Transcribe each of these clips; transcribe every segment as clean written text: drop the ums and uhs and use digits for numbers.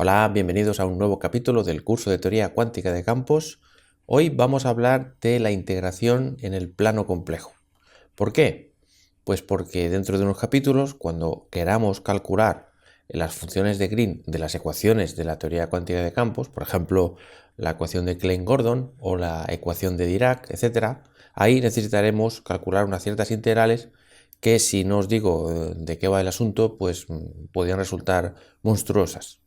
Hola, bienvenidos a un nuevo capítulo del curso de Teoría Cuántica de Campos. Hoy vamos a hablar de la integración en el plano complejo. ¿Por qué? Pues porque dentro de unos capítulos, cuando queramos calcular las funciones de Green de las ecuaciones de la teoría cuántica de campos, por ejemplo, la ecuación de Klein-Gordon o la ecuación de Dirac, etc., ahí necesitaremos calcular unas ciertas integrales que, si no os digo de qué va el asunto, pues podrían resultar monstruosas.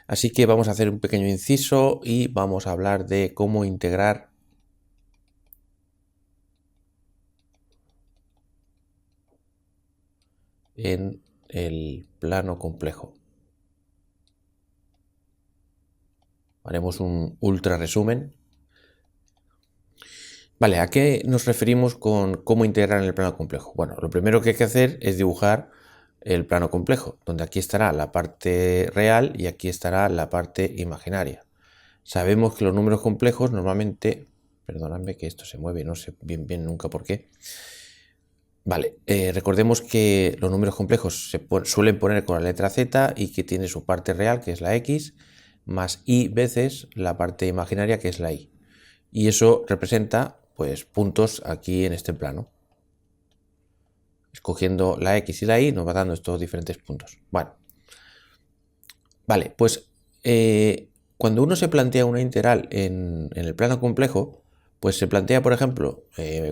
Así que vamos a hacer un pequeño inciso y vamos a hablar de cómo integrar en el plano complejo. Haremos un ultra resumen. Vale, ¿a qué nos referimos con cómo integrar en el plano complejo? Bueno, lo primero que hay que hacer es dibujar el plano complejo, donde aquí estará la parte real y aquí estará la parte imaginaria. Sabemos que los números complejos normalmente, perdonadme que esto se mueve, no sé bien nunca por qué. Vale, recordemos que los números complejos se suelen poner con la letra Z y que tiene su parte real, que es la X, más Y veces la parte imaginaria, que es la Y. Y eso representa, pues, puntos aquí en este plano. Escogiendo la X y la Y nos va dando estos diferentes puntos. Bueno, vale, pues cuando uno se plantea una integral en el plano complejo, pues se plantea, por ejemplo,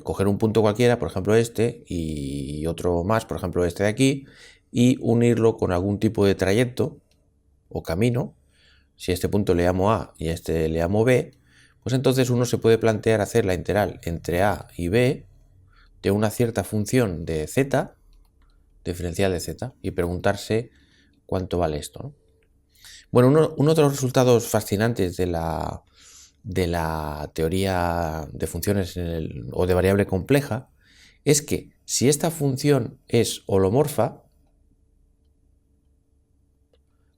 coger un punto cualquiera, por ejemplo este, y otro más, por ejemplo este de aquí, y unirlo con algún tipo de trayecto o camino. Si a este punto le llamo A y a este le llamo B, pues entonces uno se puede plantear hacer la integral entre A y B de una cierta función de Z, diferencial de Z, y preguntarse cuánto vale esto, ¿no? Bueno, uno de los resultados fascinantes de la teoría de funciones o de variable compleja es que si esta función es holomorfa,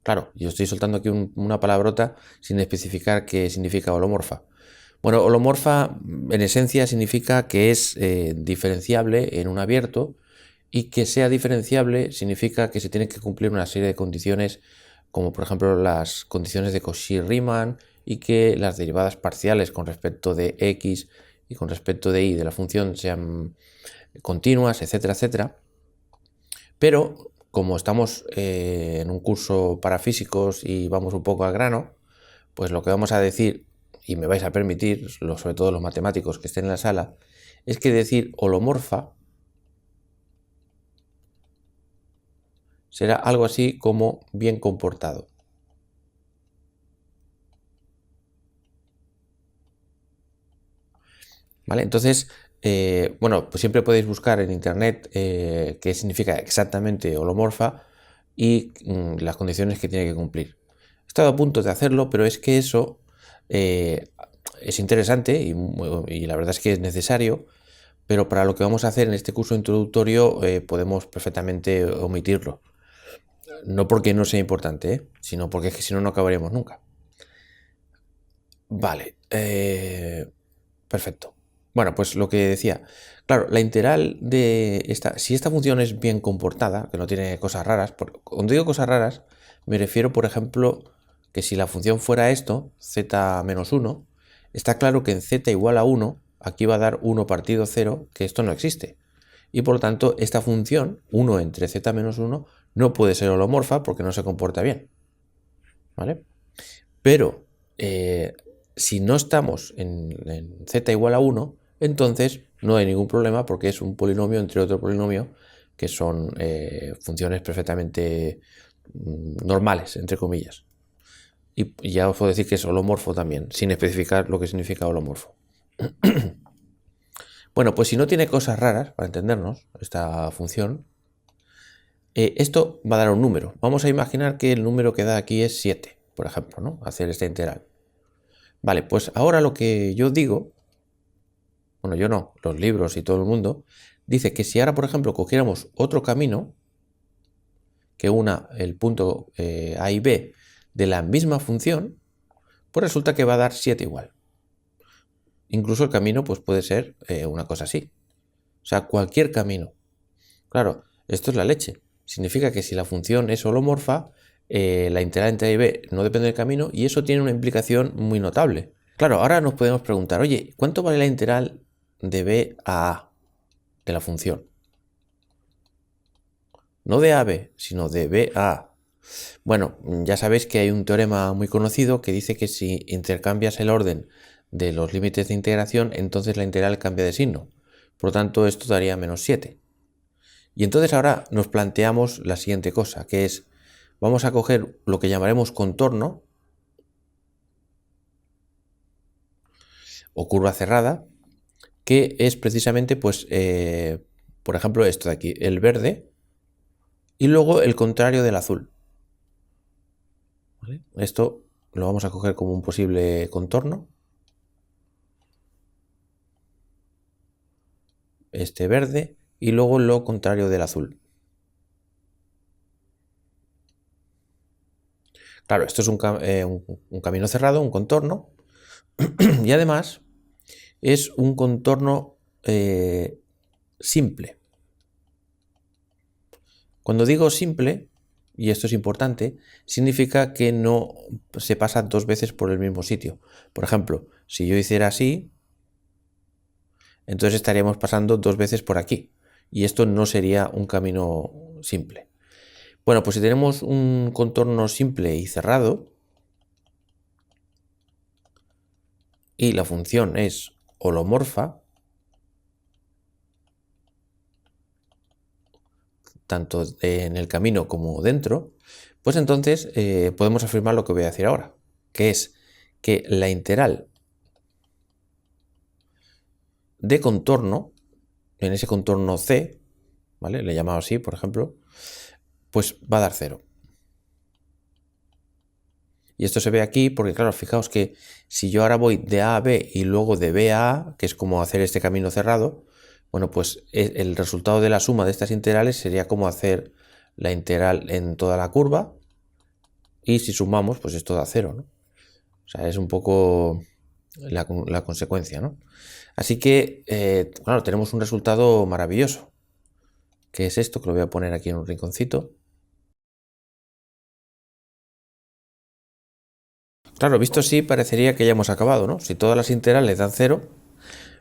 claro, yo estoy soltando aquí una palabrota sin especificar qué significa holomorfa. Bueno, holomorfa en esencia significa que es diferenciable en un abierto, y que sea diferenciable significa que se tienen que cumplir una serie de condiciones, como por ejemplo las condiciones de Cauchy-Riemann, y que las derivadas parciales con respecto de x y con respecto de y de la función sean continuas, etcétera, etcétera. Pero como estamos en un curso para físicos y vamos un poco al grano, pues lo que vamos a decir, y me vais a permitir, sobre todo los matemáticos que estén en la sala, es que decir holomorfa será algo así como bien comportado. ¿Vale? Entonces, bueno, pues siempre podéis buscar en internet qué significa exactamente holomorfa y las condiciones que tiene que cumplir. He estado a punto de hacerlo, pero es que eso es interesante y la verdad es que es necesario, pero para lo que vamos a hacer en este curso introductorio podemos perfectamente omitirlo. No porque no sea importante, sino porque es que si no, no acabaremos nunca. Vale, perfecto. Bueno, pues lo que decía, claro, la integral de esta, si esta función es bien comportada, que no tiene cosas raras, cuando digo cosas raras, me refiero, por ejemplo, que si la función fuera esto, z menos 1, está claro que en z igual a 1, aquí va a dar 1 partido 0, que esto no existe. Y por lo tanto, esta función, 1 entre z menos 1, no puede ser holomorfa porque no se comporta bien. ¿Vale? Pero si no estamos en z igual a 1, entonces no hay ningún problema porque es un polinomio entre otro polinomio, que son funciones perfectamente normales, entre comillas. Y ya os puedo decir que es holomorfo también, sin especificar lo que significa holomorfo. Bueno, pues si no tiene cosas raras, para entendernos, esta función, esto va a dar un número. Vamos a imaginar que el número que da aquí es 7, por ejemplo, ¿no? Hacer esta integral. Vale, pues ahora lo que yo digo, bueno, yo no, los libros y todo el mundo, dice que si ahora, por ejemplo, cogiéramos otro camino que una el punto A y B de la misma función, pues resulta que va a dar 7 igual. Incluso el camino pues puede ser una cosa así. O sea, cualquier camino. Claro, esto es la leche. Significa que si la función es holomorfa, la integral entre A y B no depende del camino y eso tiene una implicación muy notable. Claro, ahora nos podemos preguntar, oye, ¿cuánto vale la integral de B a A de la función? No de A a B, sino de B a A. Bueno, ya sabéis que hay un teorema muy conocido que dice que si intercambias el orden de los límites de integración, entonces la integral cambia de signo. Por lo tanto, esto daría menos 7. Y entonces ahora nos planteamos la siguiente cosa, que es, vamos a coger lo que llamaremos contorno o curva cerrada, que es precisamente, pues, por ejemplo, esto de aquí, el verde, y luego el contrario del azul. ¿Vale? Esto lo vamos a coger como un posible contorno. Este verde y luego lo contrario del azul. Claro, esto es un camino cerrado, un contorno, y además es un contorno simple. Cuando digo simple, y esto es importante, significa que no se pasa dos veces por el mismo sitio. Por ejemplo, si yo hiciera así, entonces estaríamos pasando dos veces por aquí. Y esto no sería un camino simple. Bueno, pues si tenemos un contorno simple y cerrado, y la función es holomorfa, tanto en el camino como dentro, pues entonces podemos afirmar lo que voy a decir ahora, que es que la integral de contorno, en ese contorno C, ¿vale? Le he llamado así, por ejemplo, pues va a dar 0. Y esto se ve aquí porque, claro, fijaos que si yo ahora voy de A a B y luego de B a A, que es como hacer este camino cerrado, bueno, pues el resultado de la suma de estas integrales sería como hacer la integral en toda la curva, y si sumamos, pues esto da 0, ¿no? O sea, es un poco la consecuencia, ¿no? Así que, claro, tenemos un resultado maravilloso, que es esto, que lo voy a poner aquí en un rinconcito. Claro, visto así, parecería que ya hemos acabado, ¿no? Si todas las integrales dan 0,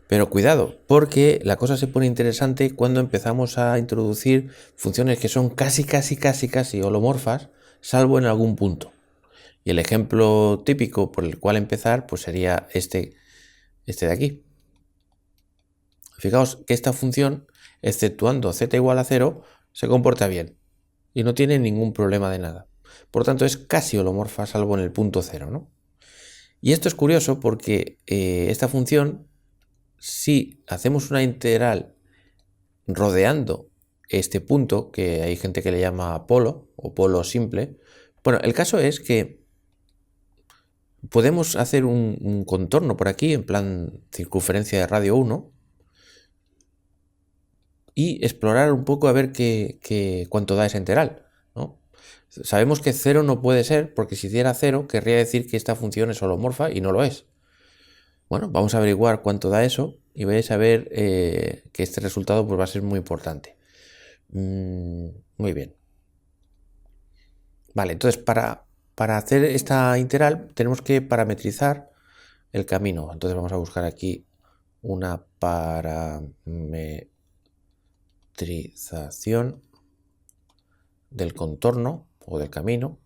pero cuidado, porque la cosa se pone interesante cuando empezamos a introducir funciones que son casi holomorfas, salvo en algún punto. Y el ejemplo típico por el cual empezar, pues sería este de aquí. Fijaos que esta función, exceptuando z igual a 0, se comporta bien y no tiene ningún problema de nada. Por lo tanto, es casi holomorfa, salvo en el punto 0, ¿no? Y esto es curioso porque esta función, si hacemos una integral rodeando este punto, que hay gente que le llama polo o polo simple, bueno, el caso es que podemos hacer un contorno por aquí, en plan circunferencia de radio 1, y explorar un poco a ver cuánto da esa integral, ¿no? Sabemos que 0 no puede ser, porque si hiciera 0 querría decir que esta función es holomorfa y no lo es. Bueno, vamos a averiguar cuánto da eso y vais a ver que este resultado pues, va a ser muy importante. Muy bien. Vale, entonces para hacer esta integral tenemos que parametrizar el camino. Entonces vamos a buscar aquí una parametrización del contorno o del camino.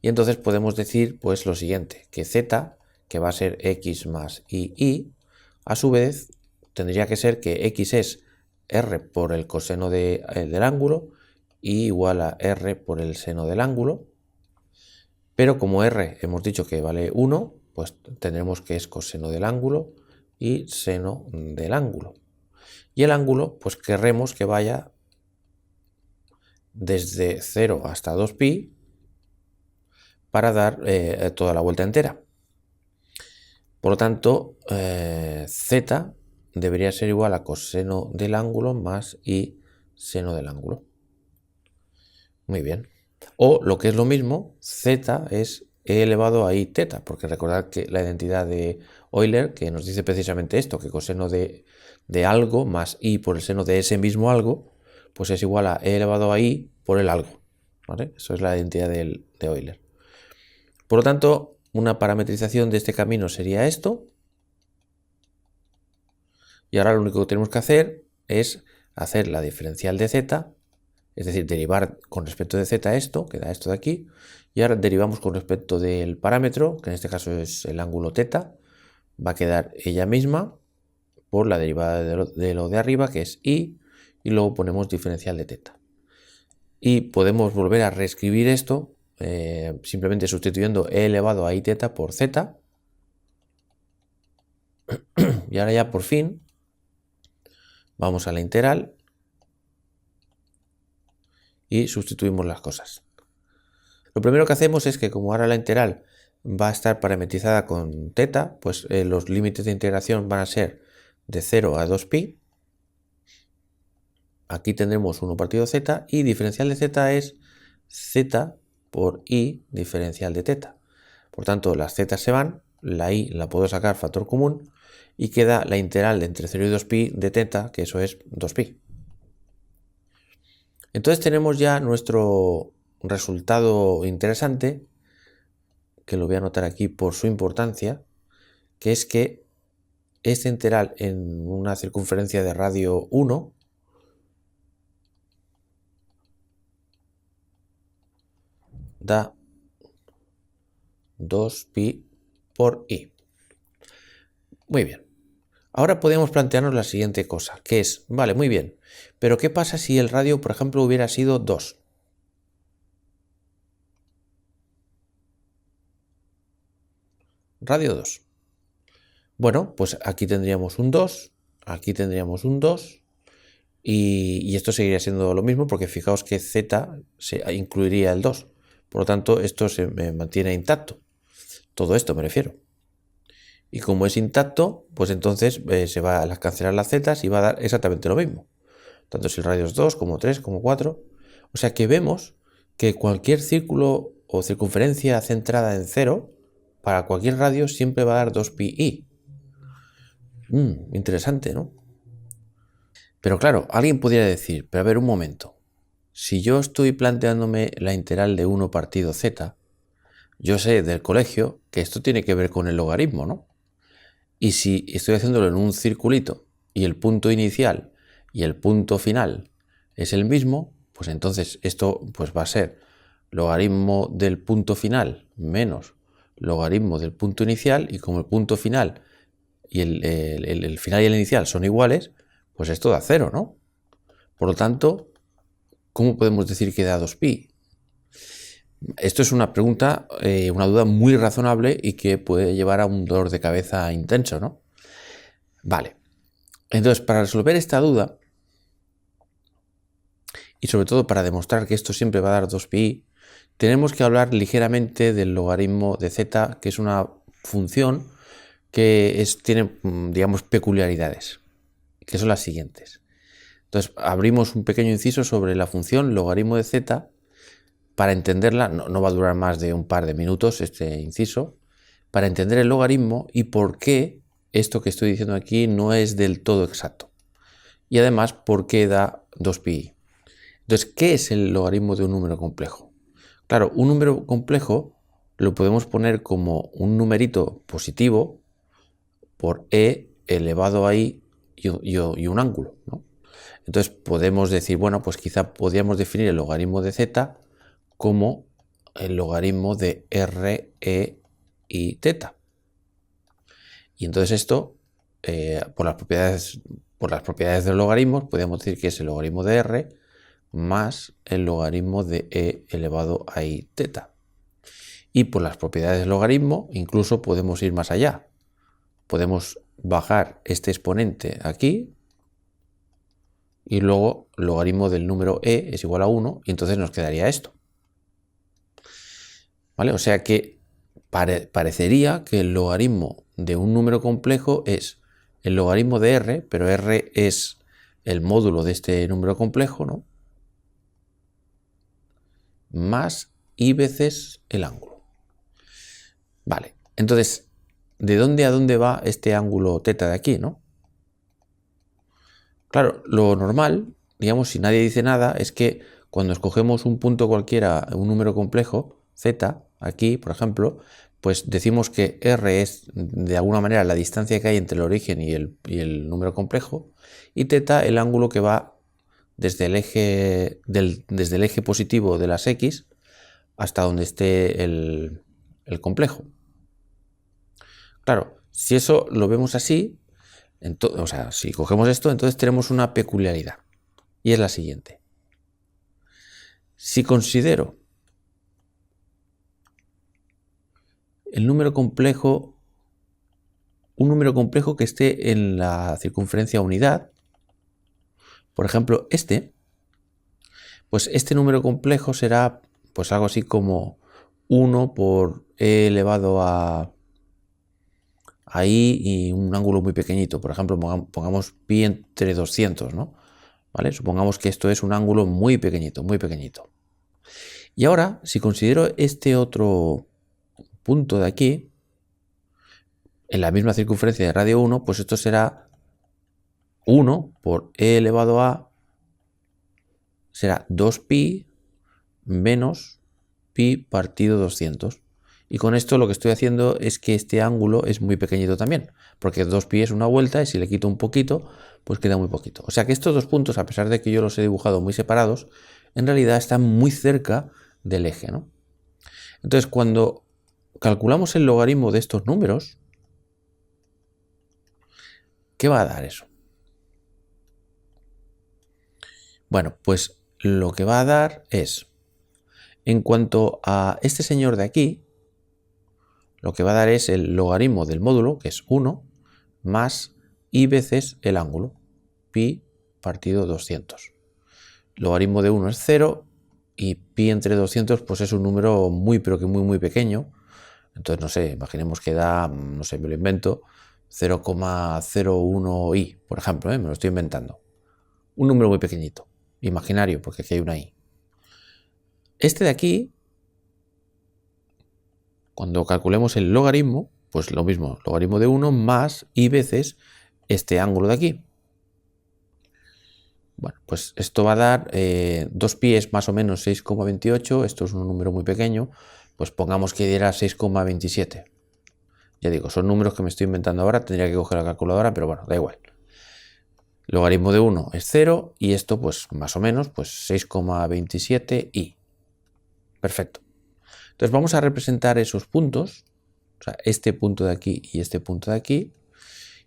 Y entonces podemos decir pues lo siguiente, que z, que va a ser x más y, a su vez tendría que ser que x es r por el coseno del ángulo y igual a r por el seno del ángulo. Pero como r hemos dicho que vale 1, pues tendremos que es coseno del ángulo y seno del ángulo. Y el ángulo, pues querremos que vaya desde 0 hasta 2pi para dar toda la vuelta entera. Por lo tanto, z debería ser igual a coseno del ángulo más y seno del ángulo. Muy bien. O lo que es lo mismo, z es e elevado a i teta, porque recordad que la identidad de Euler, que nos dice precisamente esto, que coseno de algo más i por el seno de ese mismo algo, pues es igual a e elevado a i por el algo. ¿vale? Eso es la identidad de Euler. Por lo tanto, una parametrización de este camino sería esto. Y ahora lo único que tenemos que hacer es hacer la diferencial de z, es decir, derivar con respecto de z esto, queda esto de aquí, y ahora derivamos con respecto del parámetro, que en este caso es el ángulo θ, va a quedar ella misma por la derivada de lo de arriba, que es y luego ponemos diferencial de θ. Y podemos volver a reescribir esto simplemente sustituyendo e elevado a iθ por z. Y ahora ya por fin vamos a la integral y sustituimos las cosas. Lo primero que hacemos es que como ahora la integral va a estar parametrizada con θ, pues los límites de integración van a ser de 0 a 2pi. Aquí tendremos 1 partido z y diferencial de z es z por i diferencial de θ. Por tanto, las z se van, la i la puedo sacar factor común y queda la integral de entre 0 y 2pi de θ, que eso es 2pi. Entonces tenemos ya nuestro resultado interesante, que lo voy a anotar aquí por su importancia, que es que esta integral en una circunferencia de radio 1 da 2pi por i. Muy bien. Ahora podemos plantearnos la siguiente cosa, que es, vale, muy bien, pero ¿qué pasa si el radio, por ejemplo, hubiera sido 2? Radio 2. Bueno, pues aquí tendríamos un 2, aquí tendríamos un 2, y esto seguiría siendo lo mismo, porque fijaos que z se incluiría el 2. Por lo tanto, esto se mantiene intacto. Todo esto me refiero. Y como es intacto, pues entonces se va a cancelar las z y va a dar exactamente lo mismo. Tanto si el radio es 2, como 3, como 4. O sea que vemos que cualquier círculo o circunferencia centrada en 0, para cualquier radio siempre va a dar 2pi. Interesante, ¿no? Pero claro, alguien podría decir, pero a ver un momento, si yo estoy planteándome la integral de 1 partido z, yo sé del colegio que esto tiene que ver con el logaritmo, ¿no? Y si estoy haciéndolo en un circulito y el punto inicial y el punto final es el mismo, pues entonces esto pues va a ser logaritmo del punto final menos logaritmo del punto inicial, y como el punto final y el final y el inicial son iguales, pues esto da 0, ¿no? Por lo tanto, ¿cómo podemos decir que da 2pi? Esto es una pregunta, una duda muy razonable y que puede llevar a un dolor de cabeza intenso, ¿no? Vale. Entonces, para resolver esta duda, y sobre todo para demostrar que esto siempre va a dar 2pi, tenemos que hablar ligeramente del logaritmo de z, que es una función que tiene, digamos, peculiaridades, que son las siguientes. Entonces, abrimos un pequeño inciso sobre la función logaritmo de z. Para entenderla, no va a durar más de un par de minutos este inciso, para entender el logaritmo y por qué esto que estoy diciendo aquí no es del todo exacto. Y además, por qué da 2pi. Entonces, ¿qué es el logaritmo de un número complejo? Claro, un número complejo lo podemos poner como un numerito positivo por e elevado a i y un ángulo, ¿no? Entonces podemos decir, bueno, pues quizá podríamos definir el logaritmo de z como el logaritmo de r, e y θ. Y entonces esto, por las propiedades de los logaritmos, podemos decir que es el logaritmo de r más el logaritmo de e elevado a i θ. Y por las propiedades del logaritmo, incluso podemos ir más allá. Podemos bajar este exponente aquí y luego el logaritmo del número e es igual a 1 y entonces nos quedaría esto. ¿Vale? O sea que parecería que el logaritmo de un número complejo es el logaritmo de r, pero r es el módulo de este número complejo, ¿no? Más i veces el ángulo. Vale, entonces, ¿de dónde a dónde va este ángulo θ de aquí, no? Claro, lo normal, digamos, si nadie dice nada, es que cuando escogemos un punto cualquiera, un número complejo, z, aquí, por ejemplo, pues decimos que r es de alguna manera la distancia que hay entre el origen y el número complejo, y θ el ángulo que va desde el eje positivo de las x hasta donde esté el complejo. Claro, si eso lo vemos así, o sea, si cogemos esto, entonces tenemos una peculiaridad, y es la siguiente. Si considero el número complejo, un número complejo que esté en la circunferencia unidad, por ejemplo, pues este número complejo será pues algo así como 1 por e elevado a i y un ángulo muy pequeñito. Por ejemplo, pongamos pi entre 200, ¿no? ¿Vale? Supongamos que esto es un ángulo muy pequeñito, muy pequeñito. Y ahora, si considero este otro punto de aquí, en la misma circunferencia de radio 1, pues esto será 1 por e elevado a, será 2pi menos pi partido 200. Y con esto lo que estoy haciendo es que este ángulo es muy pequeñito también, porque 2pi es una vuelta y si le quito un poquito, pues queda muy poquito. O sea que estos dos puntos, a pesar de que yo los he dibujado muy separados, en realidad están muy cerca del eje, ¿no? Entonces, cuando calculamos el logaritmo de estos números, ¿qué va a dar eso? Bueno, pues lo que va a dar es, en cuanto a este señor de aquí, lo que va a dar es el logaritmo del módulo, que es 1, más i veces el ángulo, pi partido 200. Logaritmo de 1 es 0 y pi entre 200 pues es un número muy, pero que muy, muy pequeño. Entonces, no sé, imaginemos que da, no sé, me lo invento, 0,01 i, por ejemplo, me lo estoy inventando. Un número muy pequeñito, imaginario, porque aquí hay una i. Este de aquí, cuando calculemos el logaritmo, pues lo mismo, logaritmo de 1 más i veces este ángulo de aquí. Bueno, pues esto va a dar 2pi es más o menos 6,28, esto es un número muy pequeño, pues pongamos que diera 6,27. Ya digo, son números que me estoy inventando ahora, tendría que coger la calculadora, pero bueno, da igual. Logaritmo de 1 es 0 y esto pues más o menos pues 6,27i. Perfecto. Entonces vamos a representar esos puntos, o sea, este punto de aquí y este punto de aquí,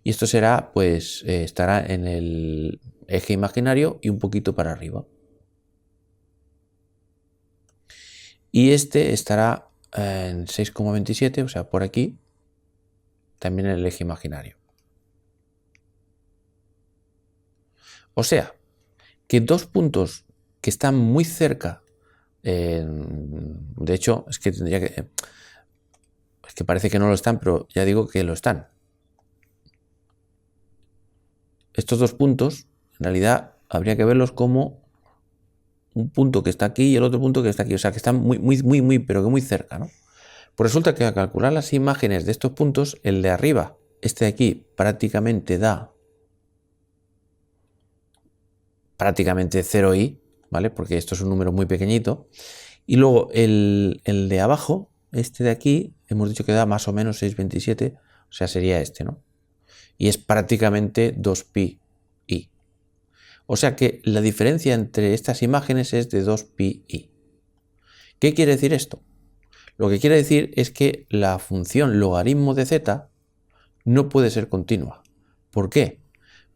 y esto será pues estará en el eje imaginario y un poquito para arriba. Y este estará en 6,27, o sea, por aquí, también en el eje imaginario. O sea, que dos puntos que están muy cerca, de hecho, es que tendría que... Es que parece que no lo están, pero ya digo que lo están. Estos dos puntos, en realidad, habría que verlos como un punto que está aquí y el otro punto que está aquí. O sea, que están muy, muy, muy, muy, pero que muy cerca, ¿no? Pues resulta que al calcular las imágenes de estos puntos, el de arriba, este de aquí, prácticamente da 0i, ¿vale? Porque esto es un número muy pequeñito. Y luego el de abajo, este de aquí, hemos dicho que da más o menos 6,27, o sea, sería este, ¿no? Y es prácticamente 2pi i. O sea que la diferencia entre estas imágenes es de 2pi i. ¿Qué quiere decir esto? Lo que quiere decir es que la función logaritmo de z no puede ser continua. ¿Por qué?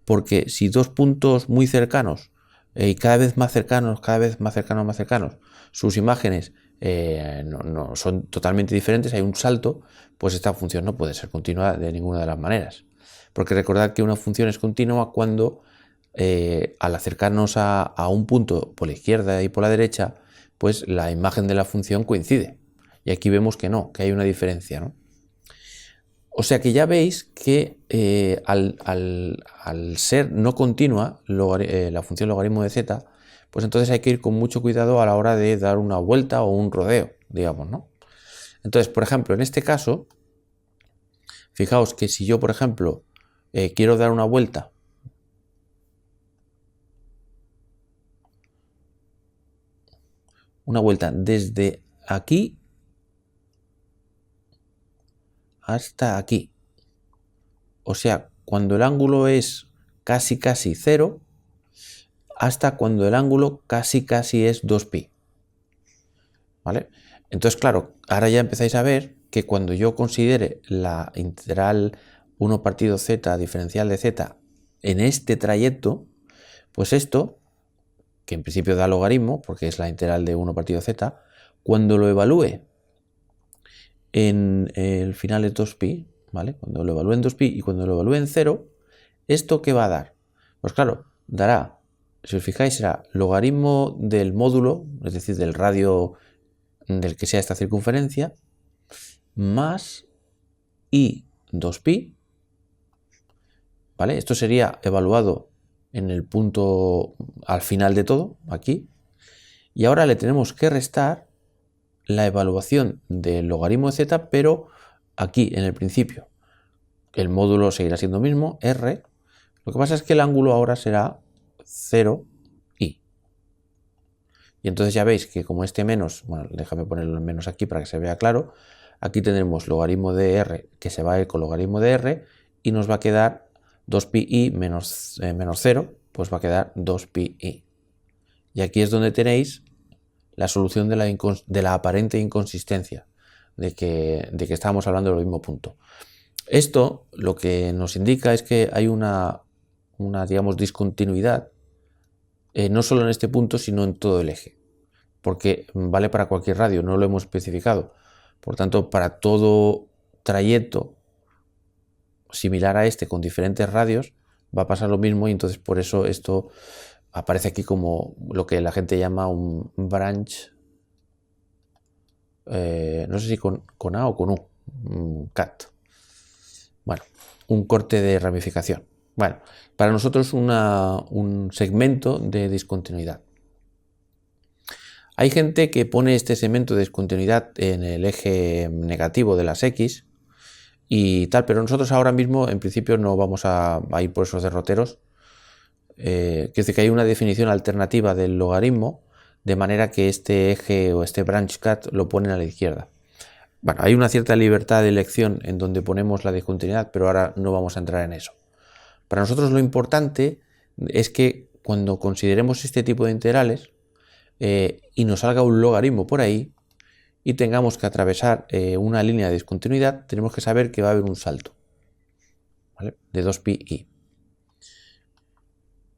Porque si dos puntos muy cercanos y cada vez más cercanos, más cercanos, sus imágenes no son totalmente diferentes, hay un salto, pues esta función no puede ser continua de ninguna de las maneras. Porque recordad que una función es continua cuando al acercarnos a un punto por la izquierda y por la derecha, pues la imagen de la función coincide. Y aquí vemos que no, que hay una diferencia, ¿no? O sea que ya veis que al ser no continua la función logaritmo de z, pues entonces hay que ir con mucho cuidado a la hora de dar una vuelta o un rodeo, digamos, ¿no? Entonces, por ejemplo, en este caso, fijaos que si yo, por ejemplo, quiero dar una vuelta una vuelta desde aquí hasta aquí. O sea, cuando el ángulo es casi 0, hasta cuando el ángulo casi es 2pi. ¿Vale? Entonces, claro, ahora ya empezáis a ver que cuando yo considere la integral 1 partido z diferencial de z en este trayecto, pues esto, que en principio da logaritmo, porque es la integral de 1 partido z, cuando lo evalúe en el final de 2pi, ¿vale? Cuando lo evalúe en 2pi y cuando lo evalúe en 0, ¿esto qué va a dar? Pues claro, dará, si os fijáis, será logaritmo del módulo, es decir, del radio del que sea esta circunferencia, más i 2pi, ¿vale? Esto sería evaluado en el punto al final de todo, aquí, y ahora le tenemos que restar la evaluación del logaritmo de z, pero aquí en el principio. El módulo seguirá siendo el mismo, r. Lo que pasa es que el ángulo ahora será 0i. Y entonces ya veis que como este menos, bueno, déjame ponerlo en menos aquí para que se vea claro, aquí tendremos logaritmo de r que se va a ir con logaritmo de r y nos va a quedar 2pi menos 0, pues va a quedar 2pi. Y aquí es donde tenéis la solución de la aparente inconsistencia, de que estamos hablando del mismo punto. Esto lo que nos indica es que hay una digamos, discontinuidad, no solo en este punto, sino en todo el eje, porque vale para cualquier radio, no lo hemos especificado. Por tanto, para todo trayecto similar a este con diferentes radios, va a pasar lo mismo y entonces por eso esto aparece aquí como lo que la gente llama un branch, no sé si con A o con U, cut. Bueno, un corte de ramificación. Bueno, para nosotros un segmento de discontinuidad. Hay gente que pone este segmento de discontinuidad en el eje negativo de las X y tal, pero nosotros ahora mismo en principio no vamos a ir por esos derroteros. Quiero decir que hay una definición alternativa del logaritmo, de manera que este eje o este branch cut lo ponen a la izquierda. Bueno, hay una cierta libertad de elección en donde ponemos la discontinuidad, pero ahora no vamos a entrar en eso. Para nosotros lo importante es que cuando consideremos este tipo de integrales y nos salga un logaritmo por ahí y tengamos que atravesar una línea de discontinuidad, tenemos que saber que va a haber un salto, ¿vale? De 2pi.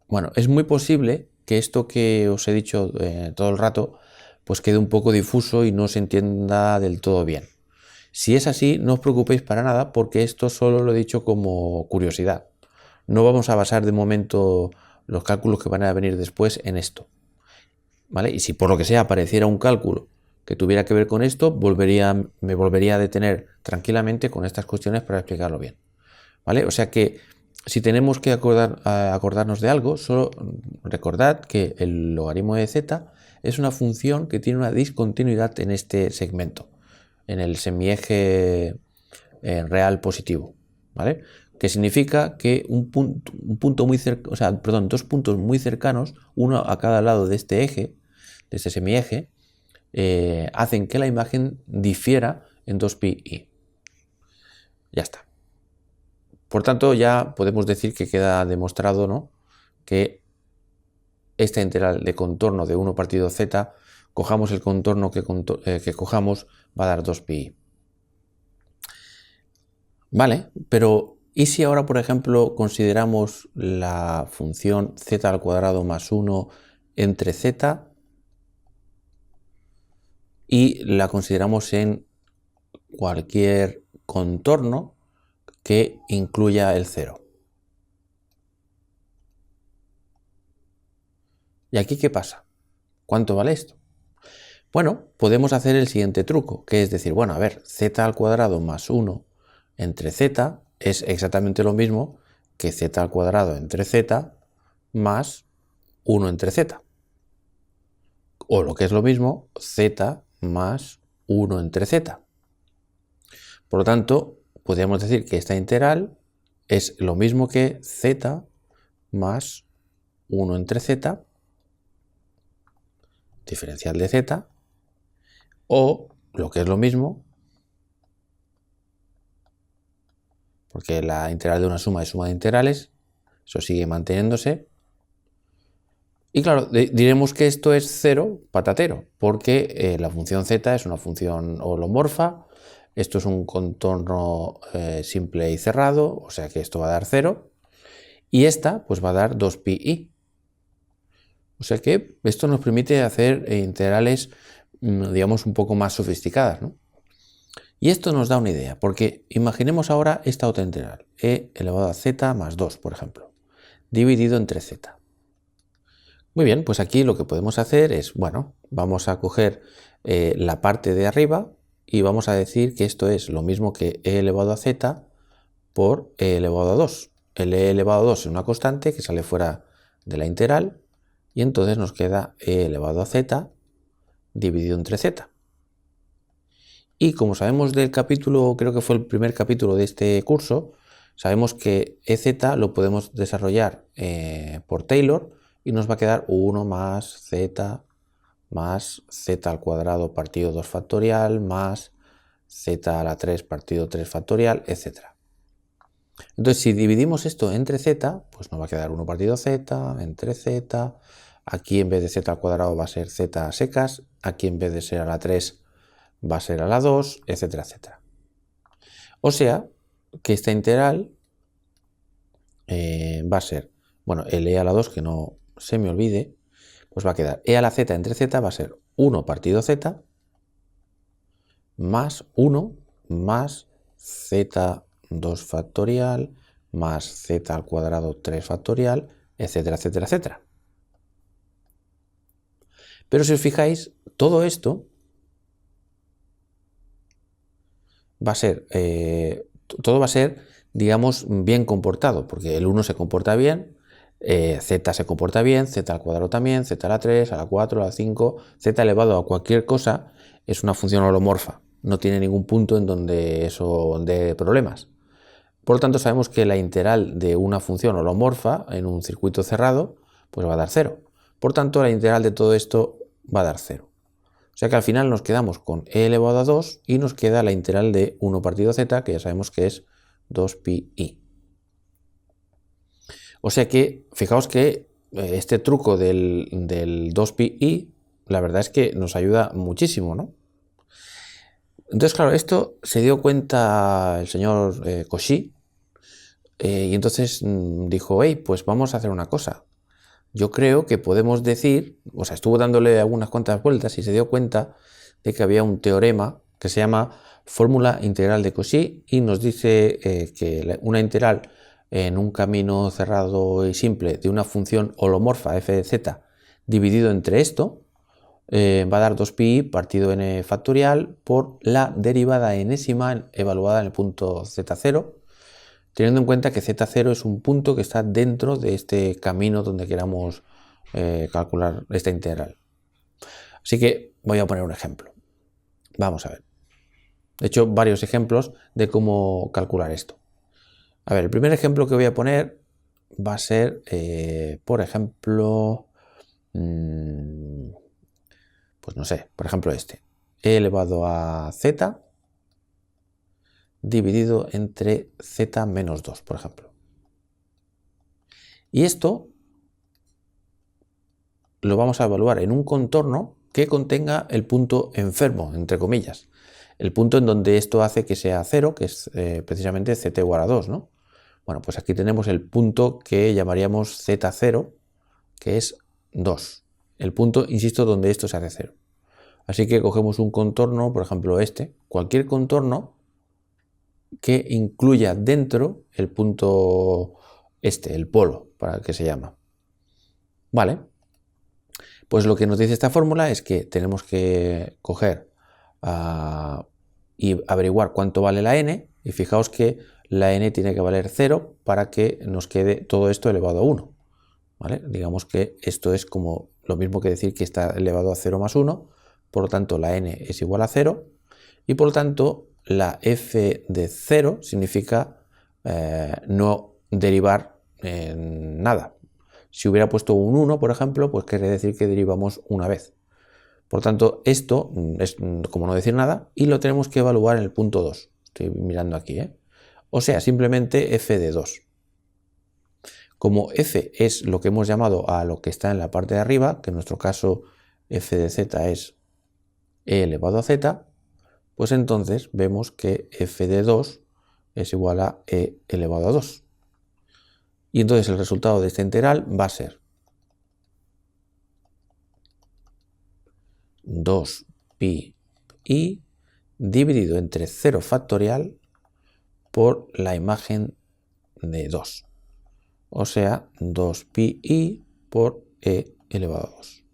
Bueno, es muy posible que esto que os he dicho todo el rato pues quede un poco difuso y no se entienda del todo bien. Si es así, no os preocupéis para nada porque esto solo lo he dicho como curiosidad. No vamos a basar de momento los cálculos que van a venir después en esto, ¿vale? Y si por lo que sea apareciera un cálculo que tuviera que ver con esto, me volvería a detener tranquilamente con estas cuestiones para explicarlo bien, ¿vale? O sea que si tenemos que acordarnos de algo, solo recordad que el logaritmo de z es una función que tiene una discontinuidad en este segmento, en el semieje real positivo, ¿vale? Que significa que dos puntos muy cercanos, uno a cada lado de este eje, de este semieje, hacen que la imagen difiera en 2pi. Ya está. Por tanto, ya podemos decir que queda demostrado, ¿no?, que esta integral de contorno de 1 partido z, cojamos el contorno que cojamos, va a dar 2pi. Vale, pero ¿y si ahora, por ejemplo, consideramos la función z al cuadrado más 1 entre z y la consideramos en cualquier contorno que incluya el 0? ¿Y aquí qué pasa? ¿Cuánto vale esto? Bueno, podemos hacer el siguiente truco, que es decir, bueno, a ver, z al cuadrado más 1 entre z es exactamente lo mismo que z al cuadrado entre z más 1 entre z. O lo que es lo mismo, z más 1 entre z. Por lo tanto, podríamos decir que esta integral es lo mismo que z más 1 entre z, diferencial de z, o, lo que es lo mismo, porque la integral de una suma es suma de integrales, eso sigue manteniéndose. Y claro, diremos que esto es 0 patatero, porque la función z es una función holomorfa, esto es un contorno simple y cerrado, o sea que esto va a dar 0, y esta pues va a dar 2pi. O sea que esto nos permite hacer integrales, digamos, un poco más sofisticadas, ¿no? Y esto nos da una idea, porque imaginemos ahora esta otra integral, e elevado a z más 2, por ejemplo, dividido entre z. Muy bien, pues aquí lo que podemos hacer es, bueno, vamos a coger la parte de arriba y vamos a decir que esto es lo mismo que e elevado a z por e elevado a 2. El e elevado a 2 es una constante que sale fuera de la integral y entonces nos queda e elevado a z dividido entre z. Y como sabemos del capítulo, creo que fue el primer capítulo de este curso, sabemos que ez lo podemos desarrollar por Taylor y nos va a quedar 1 más z al cuadrado partido 2 factorial más z a la 3 partido 3 factorial, etc. Entonces, si dividimos esto entre z, pues nos va a quedar 1 partido z entre z. Aquí en vez de z al cuadrado va a ser z a secas. Aquí en vez de ser a la 3 va a ser a la 2, etcétera, etcétera. O sea, que esta integral va a ser, bueno, el e a la 2, que no se me olvide, pues va a quedar e a la z entre z va a ser 1 partido z más 1 más z2 factorial más z al cuadrado 3 factorial, etcétera, etcétera, etcétera. Pero si os fijáis, todo esto va a ser, todo va a ser, digamos, bien comportado, porque el 1 se comporta bien, z se comporta bien, z al cuadrado también, z a la 3, a la 4, a la 5, z elevado a cualquier cosa es una función holomorfa, no tiene ningún punto en donde eso dé problemas. Por lo tanto, sabemos que la integral de una función holomorfa en un circuito cerrado pues va a dar 0. Por tanto, la integral de todo esto va a dar 0. O sea que al final nos quedamos con e elevado a 2 y nos queda la integral de 1 partido z, que ya sabemos que es 2pi. O sea que, fijaos que este truco del 2pi, la verdad es que nos ayuda muchísimo, ¿no? Entonces, claro, esto se dio cuenta el señor Cauchy y entonces dijo, hey, pues vamos a hacer una cosa. Yo creo que podemos decir, o sea, estuvo dándole algunas cuantas vueltas y se dio cuenta de que había un teorema que se llama fórmula integral de Cauchy y nos dice que una integral en un camino cerrado y simple de una función holomorfa f de z dividido entre esto va a dar 2pi partido n factorial por la derivada enésima evaluada en el punto z0, teniendo en cuenta que z0 es un punto que está dentro de este camino donde queramos calcular esta integral. Así que voy a poner un ejemplo. Vamos a ver. He hecho varios ejemplos de cómo calcular esto. A ver, el primer ejemplo que voy a poner va a ser, por ejemplo, pues no sé, por ejemplo este. E elevado a z dividido entre z menos 2, por ejemplo. Y esto lo vamos a evaluar en un contorno que contenga el punto enfermo, entre comillas. El punto en donde esto hace que sea 0, que es precisamente z igual a 2, ¿no? Bueno, pues aquí tenemos el punto que llamaríamos z0, que es 2. El punto, insisto, donde esto se hace 0. Así que cogemos un contorno, por ejemplo este, cualquier contorno que incluya dentro el punto este, el polo, para el que se llama. Vale. Pues lo que nos dice esta fórmula es que tenemos que coger y averiguar cuánto vale la n, y fijaos que la n tiene que valer 0 para que nos quede todo esto elevado a 1. ¿Vale? Digamos que esto es como lo mismo que decir que está elevado a 0 más 1, por lo tanto la n es igual a 0, y por lo tanto la f de 0 significa no derivar nada. Si hubiera puesto un 1, por ejemplo, pues quiere decir que derivamos una vez. Por tanto, esto es como no decir nada y lo tenemos que evaluar en el punto 2. Estoy mirando aquí, ¿eh? O sea, simplemente f de 2. Como f es lo que hemos llamado a lo que está en la parte de arriba, que en nuestro caso f de z es e elevado a z, pues entonces vemos que f de 2 es igual a e elevado a 2. Y entonces el resultado de esta integral va a ser 2pi i dividido entre 0 factorial por la imagen de 2. O sea, 2pi i por e elevado a 2.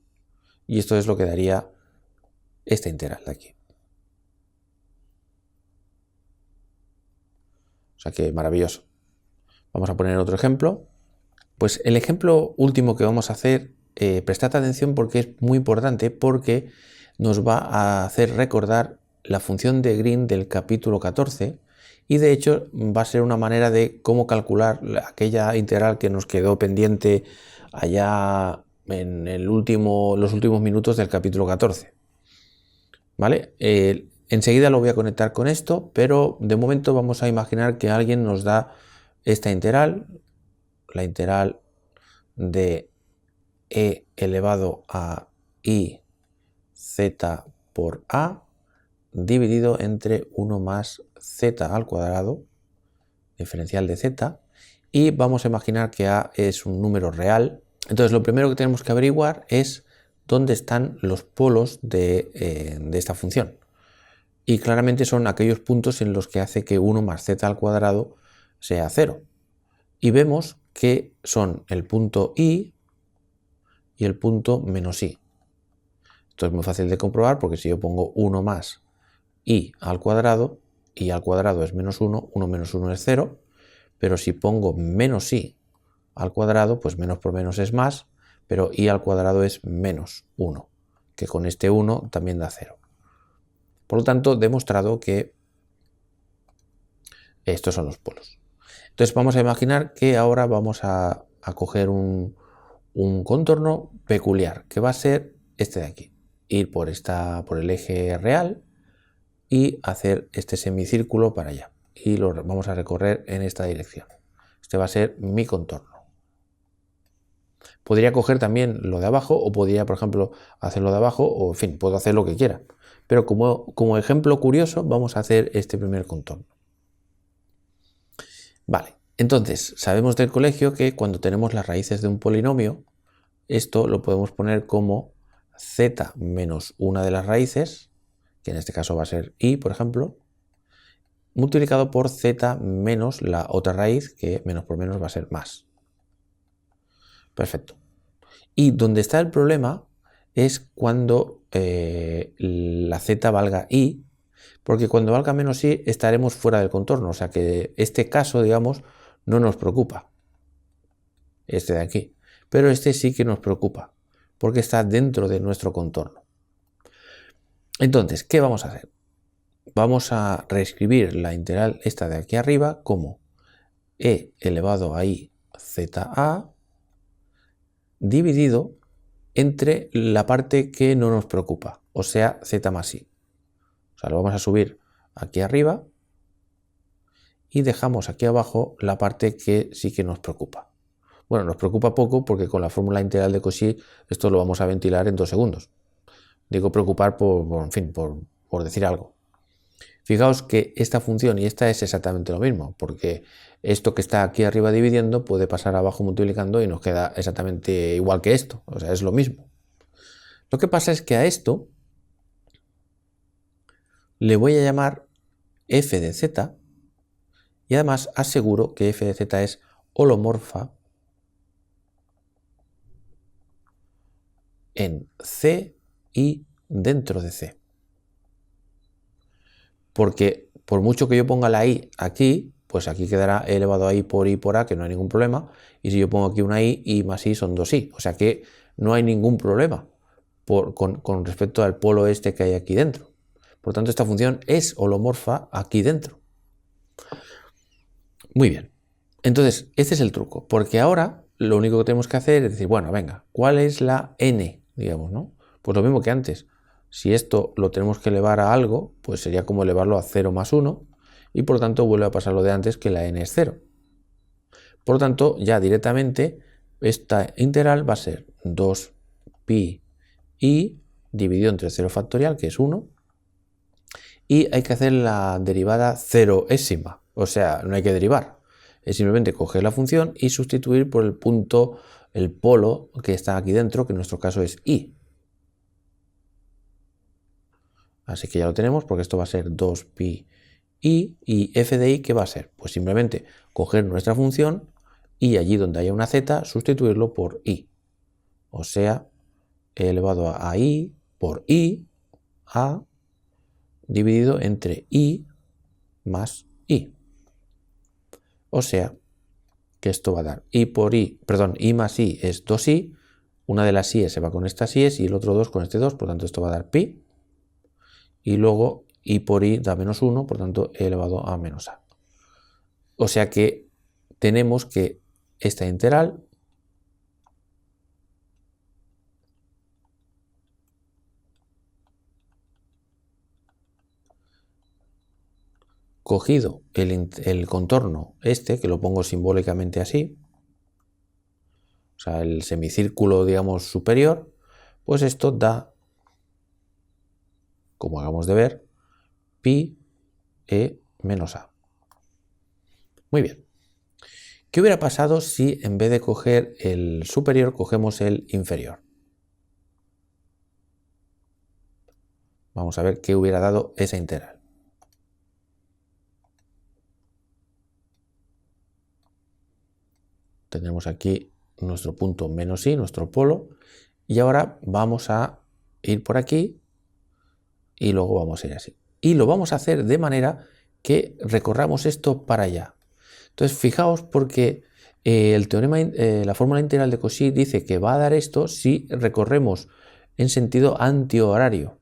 Y esto es lo que daría esta integral de aquí. O sea que maravilloso. Vamos a poner otro ejemplo. Pues el ejemplo último que vamos a hacer, prestad atención porque es muy importante, porque nos va a hacer recordar la función de Green del capítulo 14 y de hecho va a ser una manera de cómo calcular aquella integral que nos quedó pendiente allá en los últimos minutos del capítulo 14. ¿Vale? Enseguida lo voy a conectar con esto, pero de momento vamos a imaginar que alguien nos da esta integral, la integral de e elevado a i z por a dividido entre 1 más z al cuadrado, diferencial de z, y vamos a imaginar que a es un número real. Entonces lo primero que tenemos que averiguar es dónde están los polos de esta función. Y claramente son aquellos puntos en los que hace que 1 más z al cuadrado sea 0. Y vemos que son el punto i y el punto menos i. Esto es muy fácil de comprobar porque si yo pongo 1 más i al cuadrado es menos 1, 1 menos 1 es 0, pero si pongo menos i al cuadrado, pues menos por menos es más, pero i al cuadrado es menos 1, que con este 1 también da 0. Por lo tanto, demostrado que estos son los polos. Entonces vamos a imaginar que ahora vamos a coger un contorno peculiar, que va a ser este de aquí. Ir por el eje real y hacer este semicírculo para allá. Y lo vamos a recorrer en esta dirección. Este va a ser mi contorno. Podría coger también lo de abajo o podría, por ejemplo, hacerlo de abajo o, en fin, puedo hacer lo que quiera. Pero como ejemplo curioso vamos a hacer este primer contorno. Vale, entonces sabemos del colegio que cuando tenemos las raíces de un polinomio, esto lo podemos poner como z menos una de las raíces, que en este caso va a ser i, por ejemplo, multiplicado por z menos la otra raíz, que menos por menos va a ser más. Perfecto. Y donde está el problema es cuando la z valga i, porque cuando valga menos i estaremos fuera del contorno, o sea que este caso, digamos, no nos preocupa, este de aquí, pero este sí que nos preocupa, porque está dentro de nuestro contorno. Entonces, ¿qué vamos a hacer? Vamos a reescribir la integral esta de aquí arriba como e elevado a i za dividido entre la parte que no nos preocupa, o sea, z más i. O sea, lo vamos a subir aquí arriba y dejamos aquí abajo la parte que sí que nos preocupa. Bueno, nos preocupa poco porque con la fórmula integral de Cauchy esto lo vamos a ventilar en 2 segundos. Digo preocupar por decir algo. Fijaos que esta función y esta es exactamente lo mismo, porque esto que está aquí arriba dividiendo puede pasar abajo multiplicando y nos queda exactamente igual que esto, o sea, es lo mismo. Lo que pasa es que a esto le voy a llamar f de z y además aseguro que f de z es holomorfa en C y dentro de C. Porque por mucho que yo ponga la i aquí, pues aquí quedará e elevado a i por a, que no hay ningún problema. Y si yo pongo aquí una i más i son 2i. O sea que no hay ningún problema con respecto al polo este que hay aquí dentro. Por tanto, esta función es holomorfa aquí dentro. Muy bien. Entonces, este es el truco. Porque ahora lo único que tenemos que hacer es decir, bueno, venga, ¿cuál es la n? Digamos, ¿no? Pues lo mismo que antes. Si esto lo tenemos que elevar a algo, pues sería como elevarlo a 0 más 1 y por lo tanto vuelve a pasar lo de antes, que la n es 0. Por lo tanto, ya directamente esta integral va a ser 2pi i dividido entre 0 factorial, que es 1, y hay que hacer la derivada ceroésima, o sea, no hay que derivar, es simplemente coger la función y sustituir por el punto, el polo que está aquí dentro, que en nuestro caso es i. Así que ya lo tenemos, porque esto va a ser 2pi i, y f de i, ¿qué va a ser? Pues simplemente coger nuestra función y allí donde haya una z, sustituirlo por i. O sea, e elevado a i por i, a dividido entre i más i. O sea, que esto va a dar i por i, perdón, i más i es 2i, una de las i se va con estas i y el otro 2 con este 2, por tanto esto va a dar pi, y luego i por i da menos 1, por tanto e elevado a menos a. O sea que tenemos que esta integral cogido el contorno este, que lo pongo simbólicamente así, o sea, el semicírculo, digamos, superior, pues esto da, como acabamos de ver, pi e menos a. Muy bien. ¿Qué hubiera pasado si en vez de coger el superior, cogemos el inferior? Vamos a ver qué hubiera dado esa integral. Tenemos aquí nuestro punto menos i, nuestro polo, y ahora vamos a ir por aquí y luego vamos a ir así. Y lo vamos a hacer de manera que recorramos esto para allá. Entonces, fijaos, porque el teorema, la fórmula integral de Cauchy dice que va a dar esto si recorremos en sentido antihorario.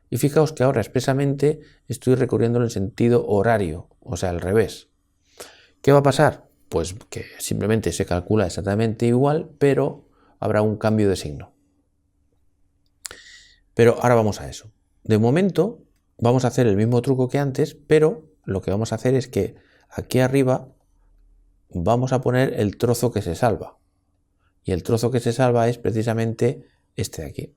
Y fijaos que ahora expresamente estoy recorriendo en sentido horario, o sea, al revés. ¿Qué va a pasar? Pues que simplemente se calcula exactamente igual, pero habrá un cambio de signo. Pero ahora vamos a eso. De momento vamos a hacer el mismo truco que antes, pero lo que vamos a hacer es que aquí arriba vamos a poner el trozo que se salva. Y el trozo que se salva es precisamente este de aquí.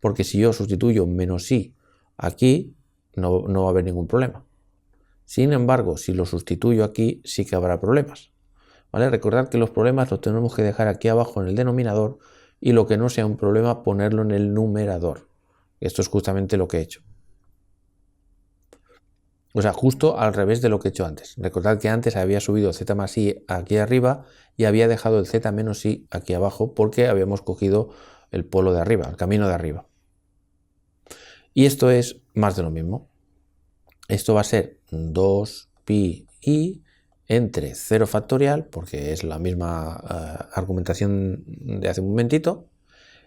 Porque si yo sustituyo menos i aquí, no va a haber ningún problema. Sin embargo, si lo sustituyo aquí, sí que habrá problemas. ¿Vale? Recordad que los problemas los tenemos que dejar aquí abajo en el denominador y lo que no sea un problema, ponerlo en el numerador. Esto es justamente lo que he hecho. O sea, justo al revés de lo que he hecho antes. Recordad que antes había subido z más i aquí arriba y había dejado el z menos i aquí abajo porque habíamos cogido el polo de arriba, el camino de arriba. Y esto es más de lo mismo. Esto va a ser 2pi i entre 0 factorial, porque es la misma argumentación de hace un momentito,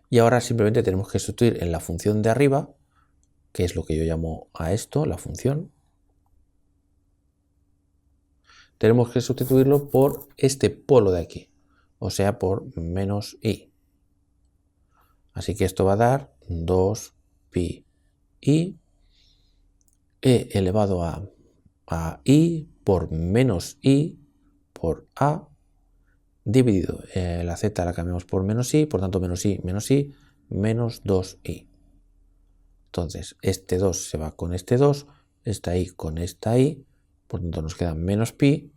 y ahora simplemente tenemos que sustituir en la función de arriba, que es lo que yo llamo a esto, la función, tenemos que sustituirlo por este polo de aquí, o sea, por menos i. Así que esto va a dar 2pi i e elevado a i por menos i por a dividido. La z la cambiamos por menos i, por tanto menos i, menos 2i. Entonces, este 2 se va con este 2, esta i con esta i, por tanto nos queda menos pi,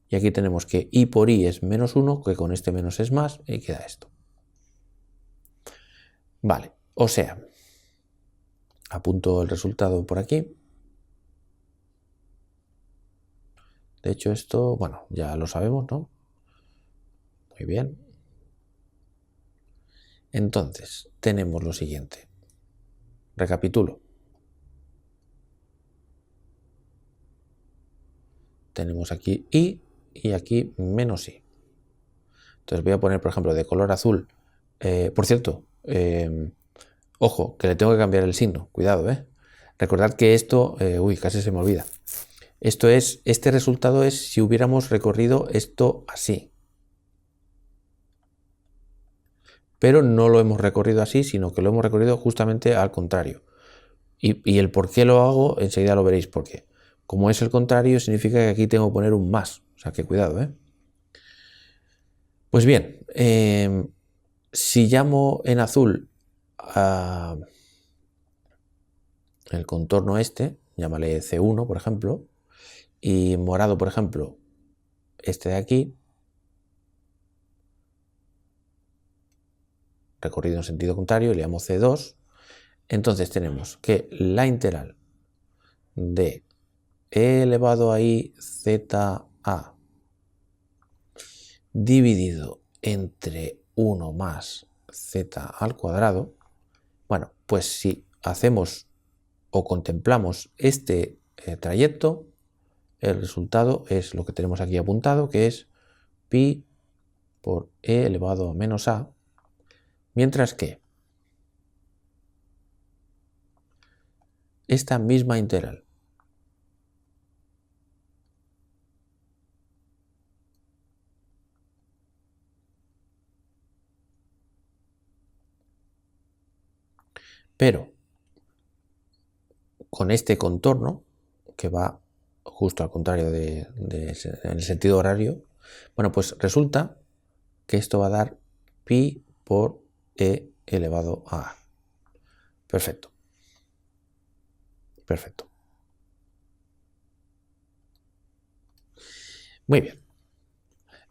y aquí tenemos que i por i es menos 1, que con este menos es más, y queda esto. Vale, o sea, apunto el resultado por aquí. De hecho, esto, bueno, ya lo sabemos, ¿no? Muy bien. Entonces, tenemos lo siguiente. Recapitulo. Tenemos aquí i y aquí menos i. Entonces voy a poner, por ejemplo, de color azul. Por cierto, ojo, que le tengo que cambiar el signo. Cuidado, ¿eh? Recordad que esto, casi se me olvida. Este resultado es si hubiéramos recorrido esto así. pero no lo hemos recorrido así, sino que lo hemos recorrido justamente al contrario. Y el por qué lo hago, enseguida lo veréis por qué. Como es el contrario, significa que aquí tengo que poner un más. O sea que cuidado, ¿eh? Pues bien, si llamo en azul a el contorno este, llámale C1, por ejemplo, y morado, por ejemplo, este de aquí, recorrido en sentido contrario, le llamo C2, entonces tenemos que la integral de e elevado a i zeta a dividido entre 1 más z al cuadrado, bueno, pues si hacemos o contemplamos este trayecto, el resultado es lo que tenemos aquí apuntado, que es pi por e elevado a menos a, mientras que esta misma integral pero con este contorno, que va justo al contrario en el sentido horario, bueno, pues resulta que esto va a dar pi por e elevado a a. Perfecto. Perfecto. Muy bien.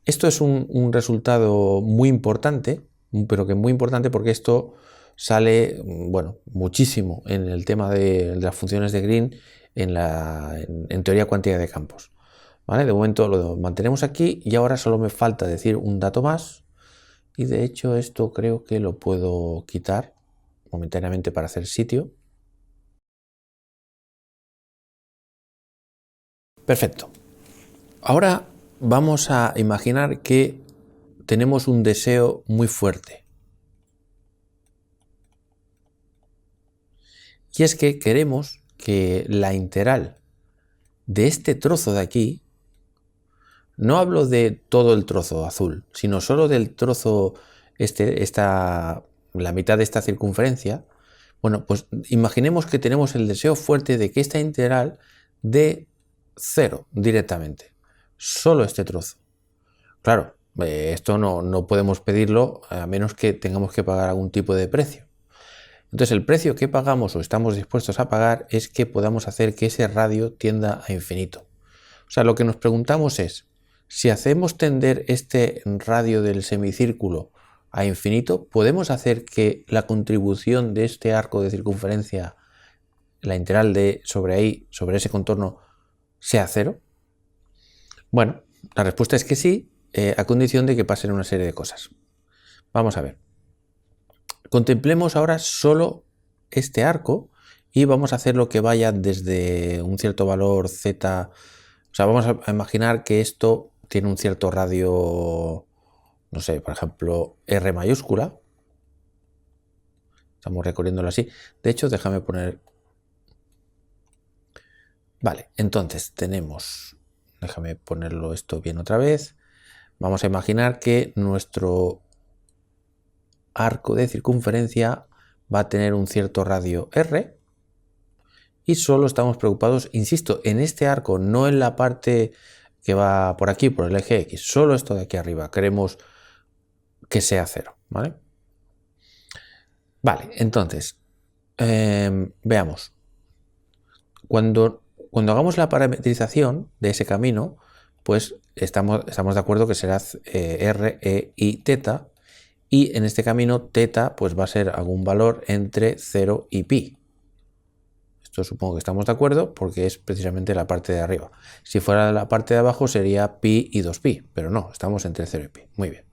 Esto es un resultado muy importante, pero que muy importante porque esto sale, bueno, muchísimo en el tema de las funciones de Green en teoría cuántica de campos. ¿Vale? De momento lo mantenemos aquí y ahora solo me falta decir un dato más y de hecho esto creo que lo puedo quitar momentáneamente para hacer sitio. Perfecto. Ahora vamos a imaginar que tenemos un deseo muy fuerte. Y es que queremos que la integral de este trozo de aquí, no hablo de todo el trozo azul, sino solo del trozo, la mitad de esta circunferencia, bueno, pues imaginemos que tenemos el deseo fuerte de que esta integral dé 0 directamente, solo este trozo. Claro, esto no podemos pedirlo a menos que tengamos que pagar algún tipo de precio. Entonces el precio que pagamos o estamos dispuestos a pagar es que podamos hacer que ese radio tienda a infinito. O sea, lo que nos preguntamos es, si hacemos tender este radio del semicírculo a infinito, ¿podemos hacer que la contribución de este arco de circunferencia, la integral de sobre ahí, sobre ese contorno, sea 0? Bueno, la respuesta es que sí, a condición de que pasen una serie de cosas. Vamos a ver. Contemplemos ahora solo este arco y vamos a hacer lo que vaya desde un cierto valor z. O sea, vamos a imaginar que esto tiene un cierto radio, no sé, por ejemplo, R mayúscula. Estamos recorriéndolo así. De hecho, déjame poner... Vale, entonces tenemos... Déjame ponerlo esto bien otra vez. Vamos a imaginar que nuestro arco de circunferencia va a tener un cierto radio R y solo estamos preocupados, insisto, en este arco, no en la parte que va por aquí, por el eje X, solo esto de aquí arriba, queremos que sea 0, ¿vale? Vale, entonces, veamos. Cuando hagamos la parametrización de ese camino, pues estamos de acuerdo que será R, E y teta, y en este camino teta pues va a ser algún valor entre 0 y pi. Esto supongo que estamos de acuerdo porque es precisamente la parte de arriba. Si fuera la parte de abajo sería pi y 2pi, pero no, estamos entre 0 y pi. Muy bien.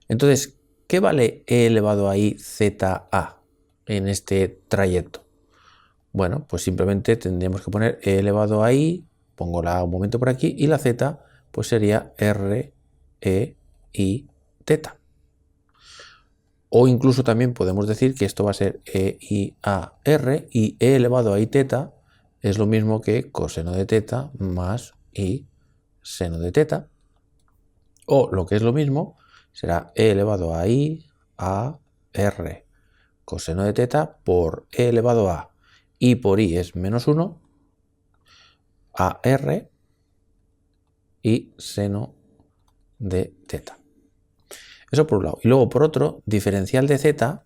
Entonces, ¿qué vale e elevado a i zeta a en este trayecto? Bueno, pues simplemente tendríamos que poner e elevado a i, pongo la un momento por aquí, y la z pues sería r, e, i, teta. O incluso también podemos decir que esto va a ser e, i, a, r, y e elevado a i teta es lo mismo que coseno de teta más i seno de teta. O lo que es lo mismo, será e elevado a i a r coseno de teta por e elevado a i por i es menos 1 a r y seno de teta. Eso por un lado. Y luego por otro, diferencial de z,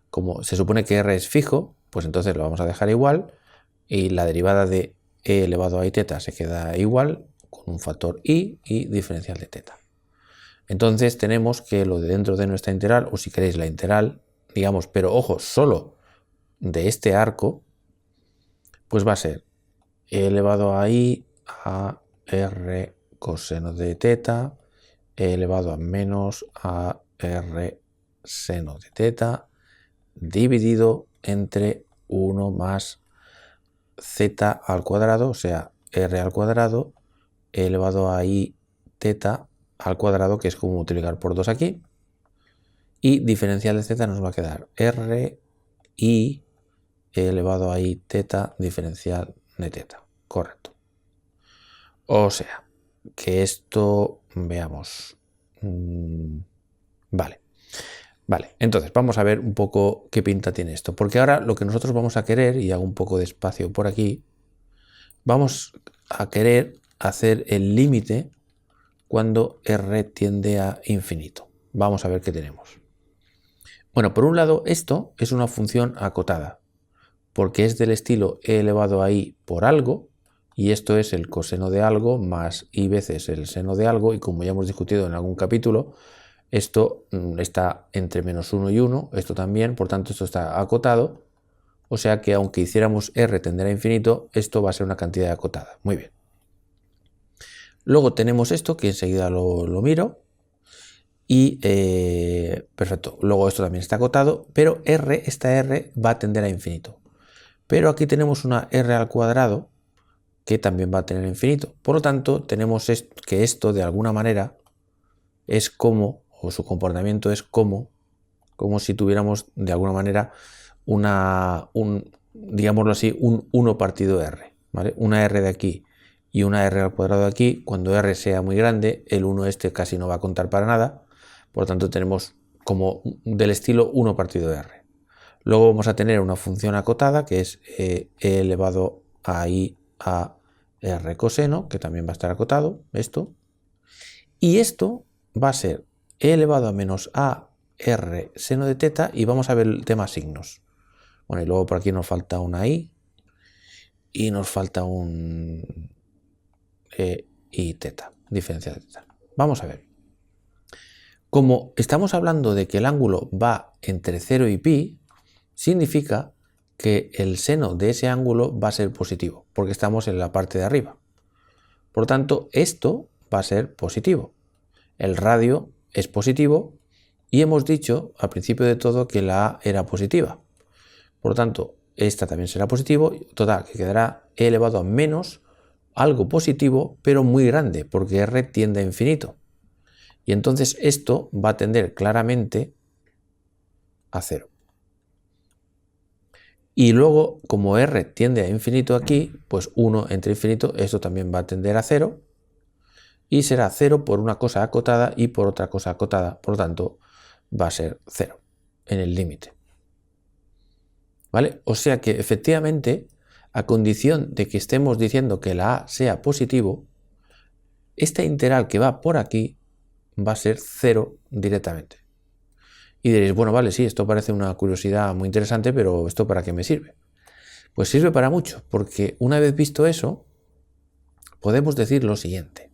como se supone que r es fijo, pues entonces lo vamos a dejar igual y la derivada de e elevado a i teta se queda igual con un factor i y diferencial de teta. Entonces tenemos que lo de dentro de nuestra integral, o si queréis la integral, digamos, pero ojo, solo de este arco, pues va a ser e elevado a i a r coseno de teta, e elevado a menos a r seno de teta, dividido entre 1 más z al cuadrado, o sea, r al cuadrado, e elevado a i teta al cuadrado, que es como multiplicar por 2 aquí, y diferencial de z nos va a quedar r i e elevado a i teta diferencial de teta, correcto. O sea, que esto, veamos, vale, entonces vamos a ver un poco qué pinta tiene esto, porque ahora lo que nosotros vamos a querer, y hago un poco de espacio por aquí, vamos a querer hacer el límite cuando r tiende a infinito. Vamos a ver qué tenemos. Bueno, por un lado, esto es una función acotada, porque es del estilo e elevado a i por algo, y esto es el coseno de algo más i veces el seno de algo, y como ya hemos discutido en algún capítulo, esto está entre menos 1 y 1, esto también, por tanto esto está acotado, o sea que aunque hiciéramos r tender a infinito, esto va a ser una cantidad acotada. Muy bien. Luego tenemos esto, que enseguida lo miro, y perfecto, luego esto también está acotado, pero esta r va a tender a infinito. Pero aquí tenemos una r al cuadrado que también va a tener infinito. Por lo tanto, tenemos que esto de alguna manera es como, o su comportamiento es como si tuviéramos de alguna manera digámoslo así, un 1 partido r, ¿vale? Una r de aquí y una r al cuadrado de aquí. Cuando r sea muy grande, el 1 este casi no va a contar para nada. Por lo tanto, tenemos como del estilo 1 partido de r. Luego vamos a tener una función acotada que es e elevado a i a r coseno, que también va a estar acotado, esto. Y esto va a ser e elevado a menos a r seno de teta, y vamos a ver el tema signos. Bueno, y luego por aquí nos falta una i y nos falta un i teta, diferencial de teta. Vamos a ver. Como estamos hablando de que el ángulo va entre 0 y pi, significa que el seno de ese ángulo va a ser positivo, porque estamos en la parte de arriba. Por lo tanto, esto va a ser positivo. El radio es positivo y hemos dicho al principio de todo que la a era positiva. Por lo tanto, esta también será positivo. Total, que quedará e elevado a menos algo positivo, pero muy grande, porque r tiende a infinito. Y entonces esto va a tender claramente a 0. Y luego, como r tiende a infinito aquí, pues 1 entre infinito, esto también va a tender a 0. Y será 0 por una cosa acotada y por otra cosa acotada. Por lo tanto, va a ser 0 en el límite. ¿Vale? O sea que efectivamente, a condición de que estemos diciendo que la a sea positivo, esta integral que va por aquí va a ser 0 directamente. Y diréis, bueno, vale, sí, esto parece una curiosidad muy interesante, pero ¿esto para qué me sirve? Pues sirve para mucho, porque una vez visto eso, podemos decir lo siguiente.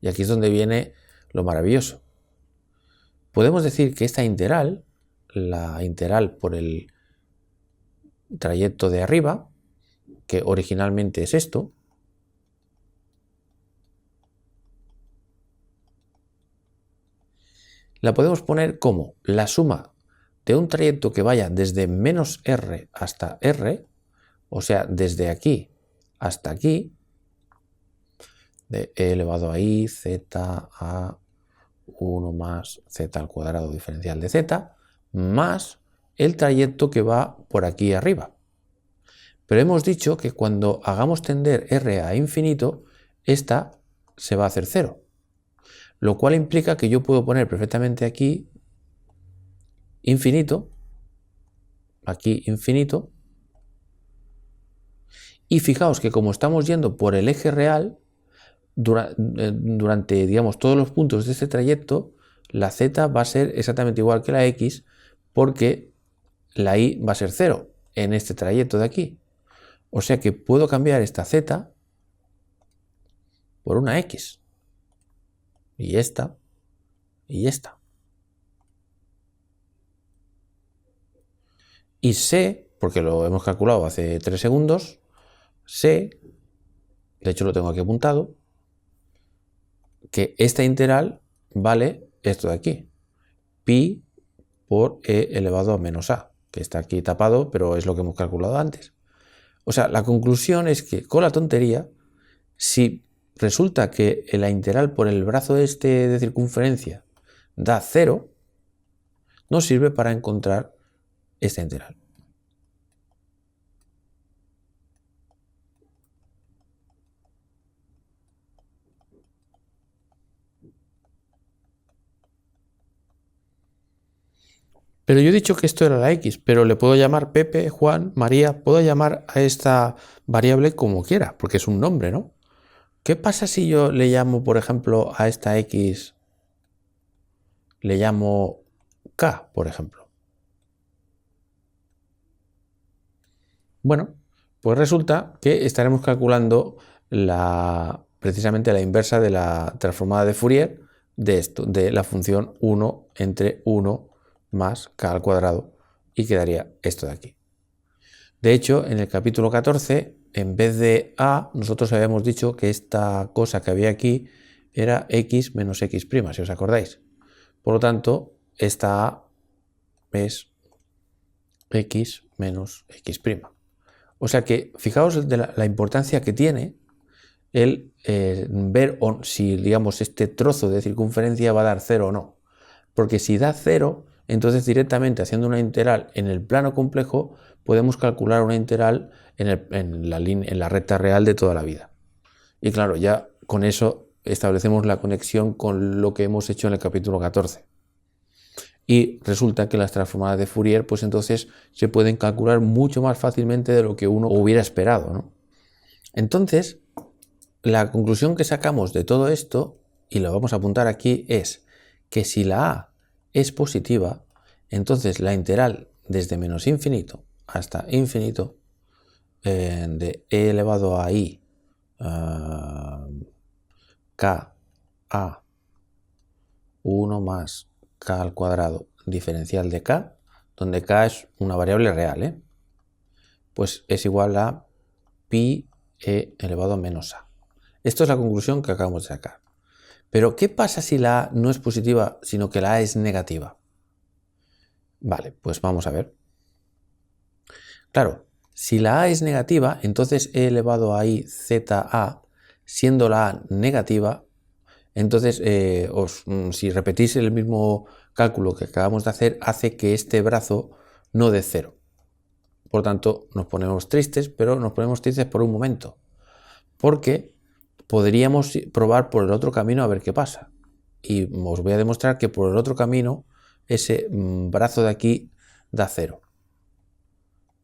Y aquí es donde viene lo maravilloso. Podemos decir que esta integral, la integral por el trayecto de arriba, que originalmente es esto, la podemos poner como la suma de un trayecto que vaya desde menos r hasta r, o sea, desde aquí hasta aquí, de e elevado a i, z a 1 más z al cuadrado diferencial de z, más el trayecto que va por aquí arriba. Pero hemos dicho que cuando hagamos tender r a infinito, esta se va a hacer 0. lo cual implica que yo puedo poner perfectamente aquí infinito, aquí infinito, y fijaos que como estamos yendo por el eje real, durante, digamos, todos los puntos de este trayecto, la z va a ser exactamente igual que la x, porque la y va a ser 0 en este trayecto de aquí. O sea que puedo cambiar esta z por una x. Y esta. Y esta. Y sé, porque lo hemos calculado hace 3 segundos, sé, de hecho lo tengo aquí apuntado, que esta integral vale esto de aquí. Pi por e elevado a menos a, que está aquí tapado, pero es lo que hemos calculado antes. O sea, la conclusión es que con la tontería, si resulta que la integral por el brazo este de circunferencia da 0, nos sirve para encontrar esta integral. Pero yo he dicho que esto era la x, pero le puedo llamar Pepe, Juan, María, puedo llamar a esta variable como quiera, porque es un nombre, ¿no? ¿Qué pasa si yo le llamo, por ejemplo, a esta x, le llamo k, por ejemplo? Bueno, pues resulta que estaremos calculando precisamente la inversa de la transformada de Fourier de esto, de la función 1 entre 1 más k al cuadrado, y quedaría esto de aquí. De hecho, en el capítulo 14, en vez de a, nosotros habíamos dicho que esta cosa que había aquí era x menos x', si os acordáis. Por lo tanto, esta a es x menos x'. O sea que fijaos de la importancia que tiene el ver si, digamos, este trozo de circunferencia va a dar 0 o no. Porque si da 0, entonces directamente haciendo una integral en el plano complejo podemos calcular una integral en la recta real de toda la vida. Y claro, ya con eso establecemos la conexión con lo que hemos hecho en el capítulo 14. Y resulta que las transformadas de Fourier, pues entonces se pueden calcular mucho más fácilmente de lo que uno hubiera esperado, ¿no? Entonces, la conclusión que sacamos de todo esto, y lo vamos a apuntar aquí, es que si la a es positiva, entonces la integral desde menos infinito hasta infinito de e elevado a i k a 1 más k al cuadrado diferencial de k, donde k es una variable real, pues es igual a pi e elevado a menos a. Esto es la conclusión que acabamos de sacar. Pero ¿qué pasa si la a no es positiva, sino que la a es negativa? Vale, pues vamos a ver. Claro, si la a es negativa, entonces e elevado a i za, siendo la a negativa, entonces si repetís el mismo cálculo que acabamos de hacer, hace que este brazo no dé 0. Por tanto, nos ponemos tristes, pero nos ponemos tristes por un momento. Porque podríamos probar por el otro camino a ver qué pasa. Y os voy a demostrar que por el otro camino ese brazo de aquí da 0.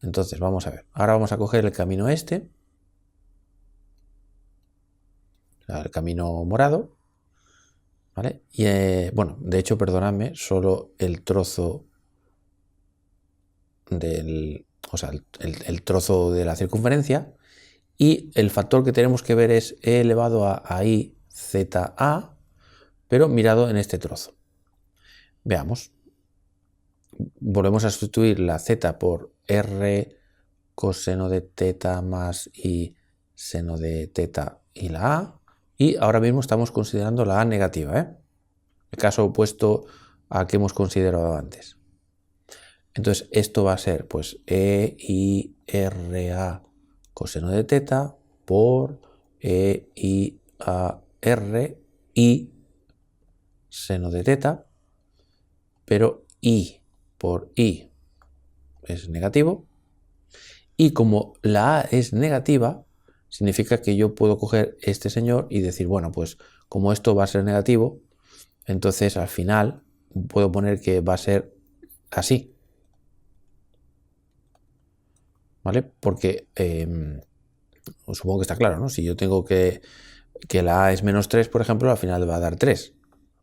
Entonces, vamos a ver. Ahora vamos a coger el camino este, el camino morado, ¿vale? Y bueno, de hecho, perdonadme, solo el trozo el trozo de la circunferencia, y el factor que tenemos que ver es e elevado a i za, pero mirado en este trozo. Veamos. Volvemos a sustituir la z por r coseno de teta más i seno de teta y la a, y ahora mismo estamos considerando la a negativa, el caso opuesto a que hemos considerado antes. Entonces esto va a ser pues e i r a coseno de teta por e i a r i seno de teta, pero i por i es negativo, y como la a es negativa, significa que yo puedo coger este señor y decir, bueno, pues como esto va a ser negativo, entonces al final puedo poner que va a ser así. ¿Vale? Porque supongo que está claro, ¿no? Si yo tengo que la A es -3, por ejemplo, al final va a dar 3,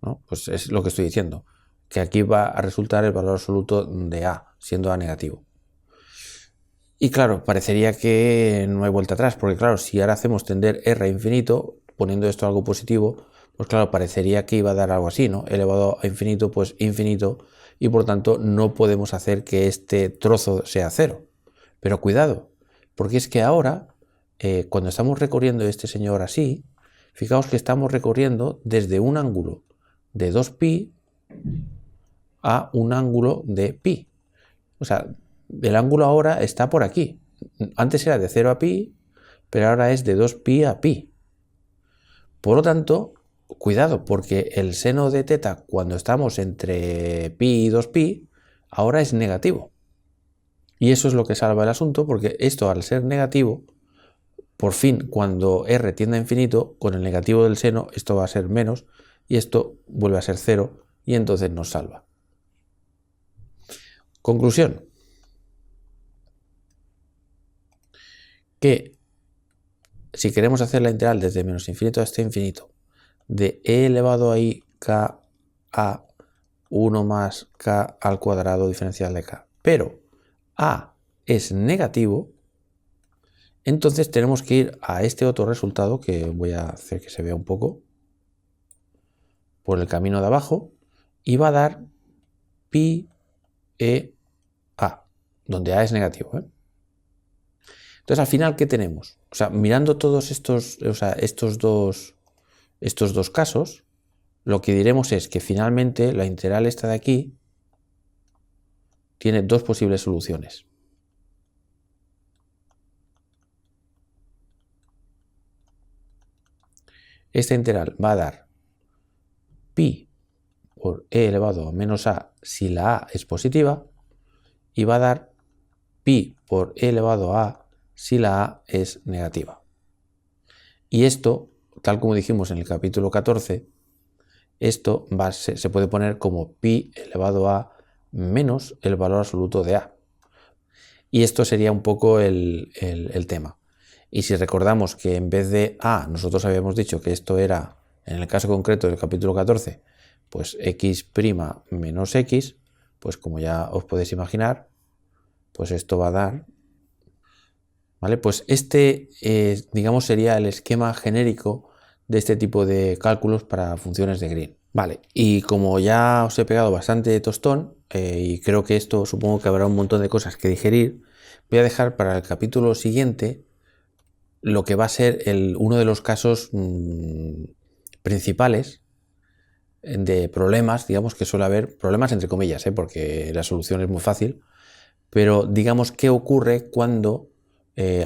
¿no? Pues es lo que estoy diciendo, que aquí va a resultar el valor absoluto de A, siendo A negativo. Y claro, parecería que no hay vuelta atrás, porque claro, si ahora hacemos tender R a infinito, poniendo esto algo positivo, pues claro, parecería que iba a dar algo así, ¿no? Elevado a infinito, pues infinito, y por tanto no podemos hacer que este trozo sea 0. Pero cuidado, porque es que ahora, cuando estamos recorriendo este señor así, fijaos que estamos recorriendo desde un ángulo de 2pi a un ángulo de pi. O sea, el ángulo ahora está por aquí. Antes era de 0 a pi, pero ahora es de 2pi a pi. Por lo tanto, cuidado, porque el seno de teta cuando estamos entre pi y 2pi, ahora es negativo. Y eso es lo que salva el asunto, porque esto al ser negativo, por fin, cuando r tiende a infinito, con el negativo del seno, esto va a ser menos, y esto vuelve a ser 0, y entonces nos salva. Conclusión. Que si queremos hacer la integral desde menos infinito hasta infinito de e elevado a i k a 1 más k al cuadrado diferencial de k, pero a es negativo, entonces tenemos que ir a este otro resultado que voy a hacer que se vea un poco por el camino de abajo y va a dar pi e a, donde a es negativo, ¿eh? Entonces, al final, ¿qué tenemos? O sea, mirando todos estos dos casos, lo que diremos es que finalmente la integral esta de aquí tiene dos posibles soluciones. Esta integral va a dar pi por e elevado a menos a si la a es positiva y va a dar pi por e elevado a a si la a es negativa. Y esto, tal como dijimos en el capítulo 14, esto se puede poner como pi elevado a menos el valor absoluto de a. Y esto sería un poco el tema. Y si recordamos que en vez de a, nosotros habíamos dicho que esto era, en el caso concreto del capítulo 14, pues x' menos x, pues como ya os podéis imaginar, pues esto va a dar, ¿vale? Pues este, digamos, sería el esquema genérico de este tipo de cálculos para funciones de Green. Vale, y como ya os he pegado bastante tostón, y creo que esto supongo que habrá un montón de cosas que digerir, voy a dejar para el capítulo siguiente lo que va a ser uno de los casos principales de problemas, digamos que suele haber problemas entre comillas, porque la solución es muy fácil, pero digamos qué ocurre cuando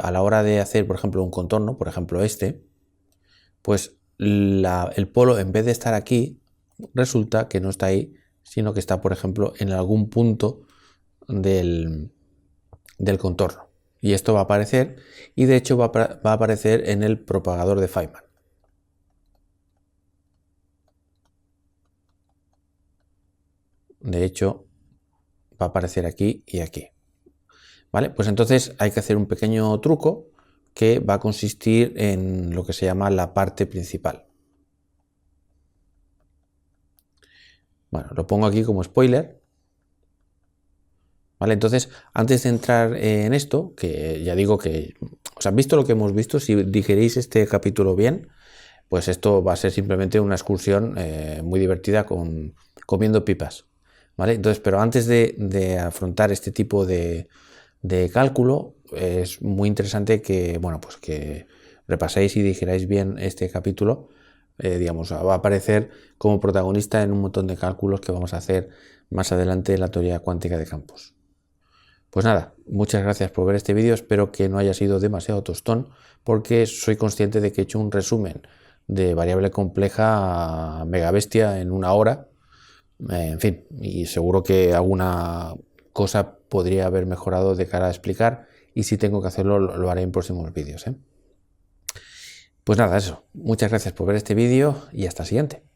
a la hora de hacer, por ejemplo, un contorno, por ejemplo este, pues el polo en vez de estar aquí, resulta que no está ahí, sino que está, por ejemplo, en algún punto del contorno. Y esto va a aparecer, y de hecho va a aparecer en el propagador de Feynman. De hecho, va a aparecer aquí y aquí. ¿Vale? Pues entonces hay que hacer un pequeño truco que va a consistir en lo que se llama la parte principal. Bueno, lo pongo aquí como spoiler. ¿Vale? Entonces, antes de entrar en esto, que ya digo que os han visto lo que hemos visto, si digeréis este capítulo bien, pues esto va a ser simplemente una excursión muy divertida comiendo pipas. ¿Vale? Entonces, pero antes de afrontar este tipo de cálculo, es muy interesante que, bueno, pues que repaséis y digeráis bien este capítulo. Digamos, va a aparecer como protagonista en un montón de cálculos que vamos a hacer más adelante en la teoría cuántica de campos. Pues nada, muchas gracias por ver este vídeo, espero que no haya sido demasiado tostón, porque soy consciente de que he hecho un resumen de variable compleja a mega bestia en una hora, en fin, y seguro que alguna cosa podría haber mejorado de cara a explicar, y si tengo que hacerlo lo haré en próximos vídeos. Pues nada, eso, muchas gracias por ver este vídeo y hasta el siguiente.